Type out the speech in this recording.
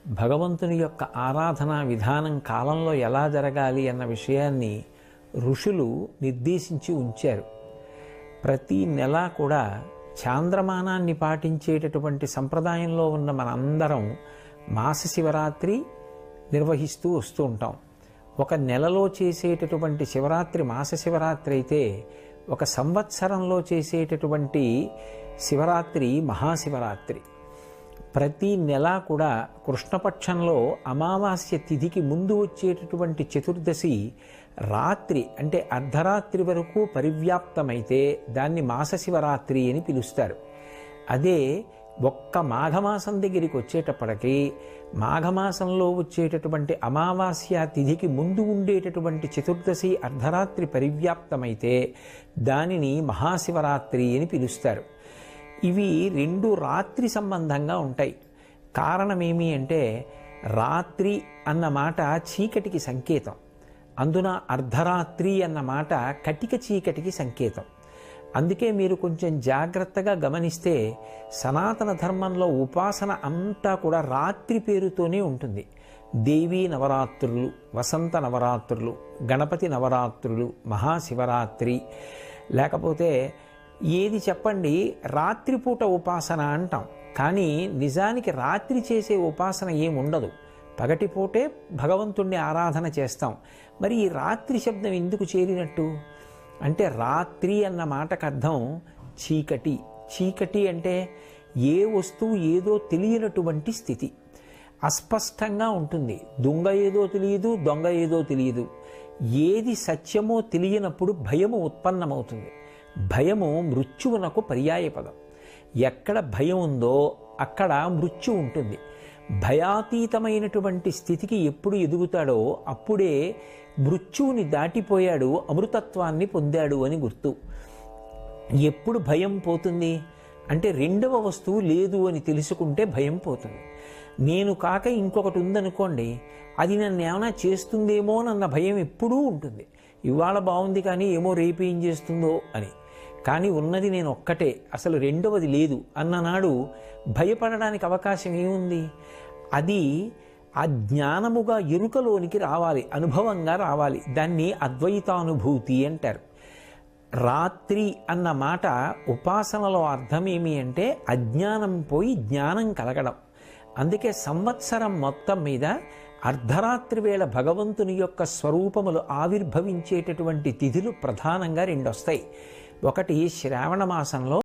భగవంతుని యొక్క ఆరాధనా విధానం కాలంలో ఎలా జరగాలి అన్న విషయాన్ని ఋషులు నిర్దేశించి ఉంచారు. ప్రతి నెల కూడా చాంద్రమానాన్ని పాటించేటటువంటి సంప్రదాయంలో ఉన్న మనందరం మాస శివరాత్రి నిర్వహిస్తూ వస్తూ ఉంటాం. ఒక నెలలో చేసేటటువంటి శివరాత్రి మాస శివరాత్రి అయితే, ఒక సంవత్సరంలో చేసేటటువంటి శివరాత్రి మహాశివరాత్రి. ప్రతి నెల కూడా కృష్ణపక్షంలో అమావాస్య తిథికి ముందు వచ్చేటటువంటి చతుర్దశి రాత్రి అంటే అర్ధరాత్రి వరకు పరివ్యాప్తమైతే దాన్ని మాస శివరాత్రి అని పిలుస్తారు. అదే ఒక్క మాఘమాసం దగ్గరికి వచ్చేటప్పటికి మాఘమాసంలో వచ్చేటటువంటి అమావాస్య తిథికి ముందు ఉండేటటువంటి చతుర్దశి అర్ధరాత్రి పరివ్యాప్తమైతే దానిని మహాశివరాత్రి అని పిలుస్తారు. ఇవి రెండు రాత్రి సంబంధంగా ఉంటాయి. కారణమేమి అంటే, రాత్రి అన్న మాట చీకటికి సంకేతం, అందున అర్ధరాత్రి అన్న మాట కటిక చీకటికి సంకేతం. అందుకే మీరు కొంచెం జాగ్రత్తగా గమనిస్తే సనాతన ధర్మంలో ఉపాసన అంతా కూడా రాత్రి పేరుతోనే ఉంటుంది. దేవీ నవరాత్రులు, వసంత నవరాత్రులు, గణపతి నవరాత్రులు, మహాశివరాత్రి, లేకపోతే ఏది చెప్పండి రాత్రిపూట ఉపాసన అంటాం. కానీ నిజానికి రాత్రి చేసే ఉపాసన ఏముండదు, పగటిపూటే భగవంతుణ్ణి ఆరాధన చేస్తాం. మరి ఈ రాత్రి శబ్దం ఎందుకు చేరినట్టు అంటే, రాత్రి అన్న మాటకు అర్థం చీకటి. చీకటి అంటే ఏ వస్తువు ఏదో తెలియనటువంటి స్థితి, అస్పష్టంగా ఉంటుంది. దొంగ ఏదో తెలియదు, దొంగ ఏదో తెలియదు. ఏది సత్యమో తెలియనప్పుడు భయము ఉత్పన్నమవుతుంది. భయము మృత్యువునకు పర్యాయపదం. ఎక్కడ భయం ఉందో అక్కడ మృత్యు ఉంటుంది. భయాతీతమైనటువంటి స్థితికి ఎప్పుడు ఎదుగుతాడో అప్పుడే మృత్యువుని దాటిపోయాడు, అమృతత్వాన్ని పొందాడు అని గుర్తు. ఎప్పుడు భయం పోతుంది అంటే, రెండవ వస్తువు లేదు అని తెలుసుకుంటే భయం పోతుంది. నేను కాక ఇంకొకటి ఉందనుకోండి, అది నన్ను ఏమైనా చేస్తుందేమోనన్న భయం ఎప్పుడూ ఉంటుంది. ఇవాళ బాగుంది కానీ ఏమో రేపు ఏం చేస్తుందో అని. కానీ ఉన్నది నేను ఒక్కటే, అసలు రెండవది లేదు అన్ననాడు భయపడడానికి అవకాశం ఏముంది? అది ఆ జ్ఞానముగా ఎరుకలోనికి రావాలి, అనుభవంగా రావాలి. దాన్ని అద్వైతానుభూతి అంటారు. రాత్రి అన్న మాట ఉపాసనలో అర్థమేమి అంటే, అజ్ఞానం పోయి జ్ఞానం కలగడం. అందుకే సంవత్సరం మొత్తం మీద అర్ధరాత్రి వేళ భగవంతుని యొక్క స్వరూపములు ఆవిర్భవించేటటువంటి తిథులు ప్రధానంగా రెండు వస్తాయి. ఒకటి శ్రావణ మాసంలో